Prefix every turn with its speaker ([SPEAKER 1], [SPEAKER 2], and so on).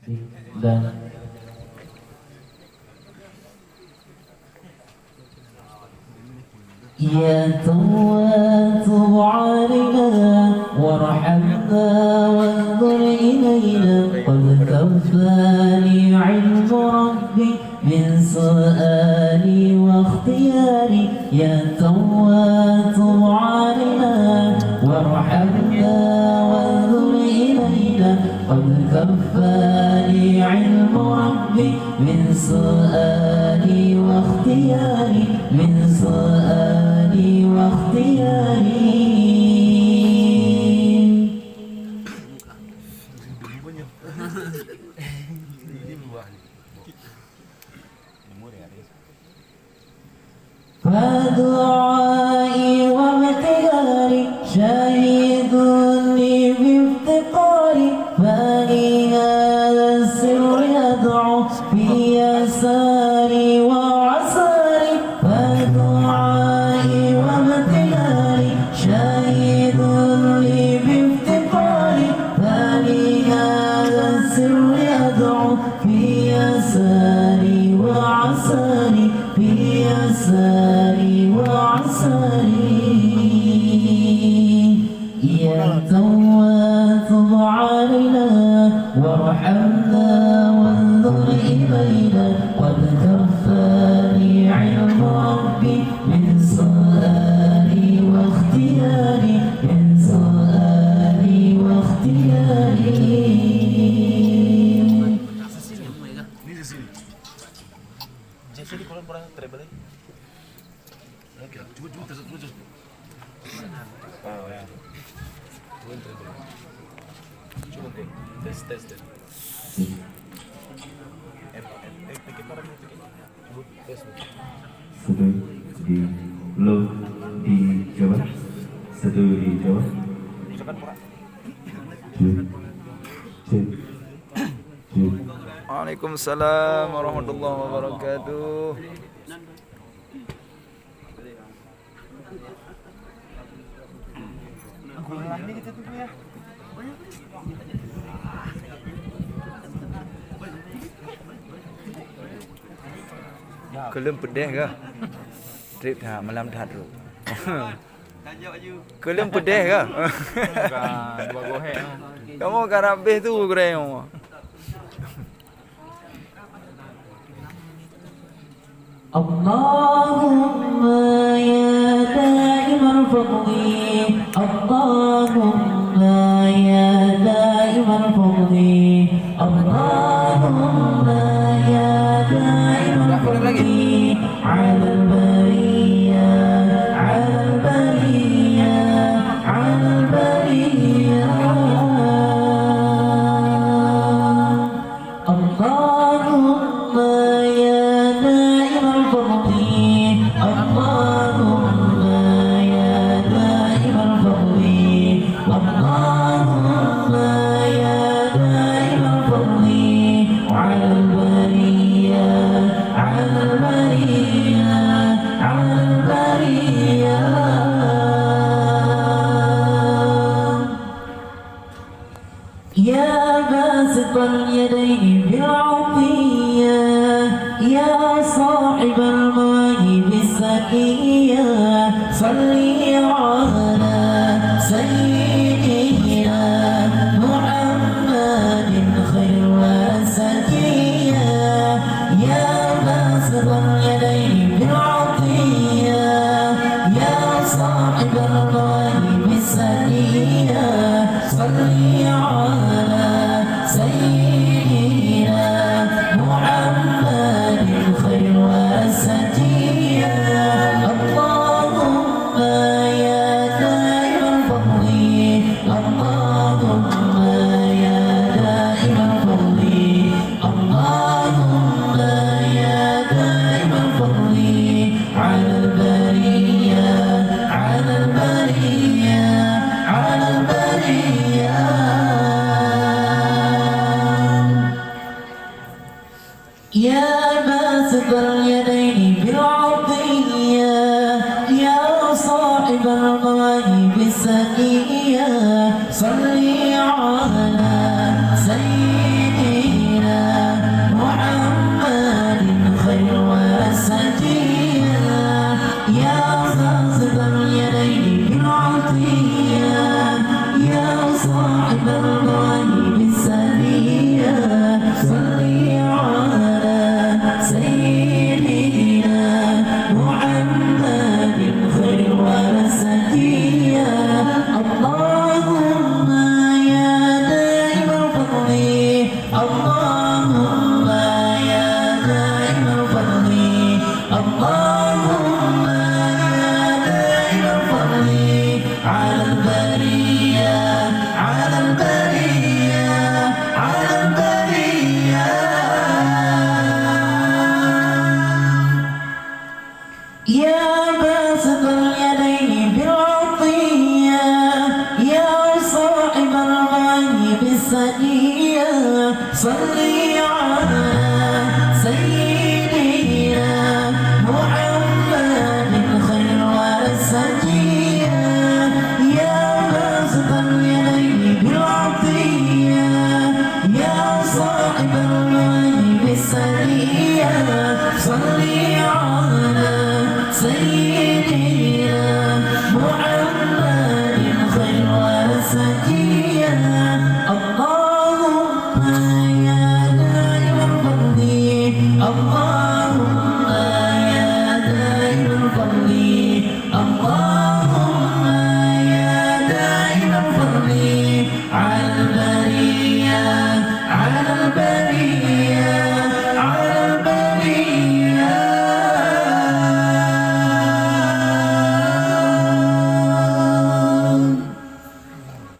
[SPEAKER 1] dan يا تواب علينا وارحمنا وانظر إلينا قد كفاني علم ربي من سؤالي واختياري يا تواب علينا وارحمنا وانظر إلينا قد كفاني علم ربي من سؤالي واختياري من سؤالي واختياري فدعائي وابتهاري شهيد لي بافتقاري فلهذا السر يدعو في يساري وعساري فدعائي وابتهاري شهيد لي بافتقاري فلهذا السر يدعو في يساري وعساري في يساري وعساري يا تواب تب علينا وارحمنا وانظر إلينا قد كفاني علم ربي من سؤالي واختياري من سؤالي واختياري
[SPEAKER 2] Jadi kalau pernah travel lagi. Oke, coba terus. Oh ya. Coba tes. Bikin orang itu bikin. Coba tes.
[SPEAKER 3] Satu di lo di Jawa, satu di Jawa.
[SPEAKER 2] Cepat pura.
[SPEAKER 3] Cek.
[SPEAKER 4] Waalaikumsalam warahmatullahi wabarakatuh. Kelem pedih ke? Trip dah malam dah tu. Kelem pedih ke?
[SPEAKER 2] Dua gohek.
[SPEAKER 4] Kamu kan habis tu kurang.
[SPEAKER 1] اللهم يا دائم الفضل اللهم يا دائم الفضل اللهم يا دائم الفضل على البرية على البرية على البرية اللهم يا دائم الفضل اللهم يا دائم الفضل اللهم يا دائم الفضل على البرية على البرية على البرية يا باسط اليدين بالعطية يا صاحب المواهب السكية صلي على سيدنا محمد خير وسكية يا باسط اليدين بالعطية يا صاحب المواهب السكية صلي على سيدنا محمد خير وسكية اللهم يا دائم الفضل اللهم يا دائم الفضل اللهم يا دائم الفضل على البرية على البرية على البرية يا باسط اليدين بالعطية يا صاحب المواهب السكية صلي على سيدنا سجيا صلي على سيدنا محمد خير والسجيا يا باسط اليدين بالعطية يا صاحب المواهب السنية صلي على سيدنا محمد خير والسجيا اللهم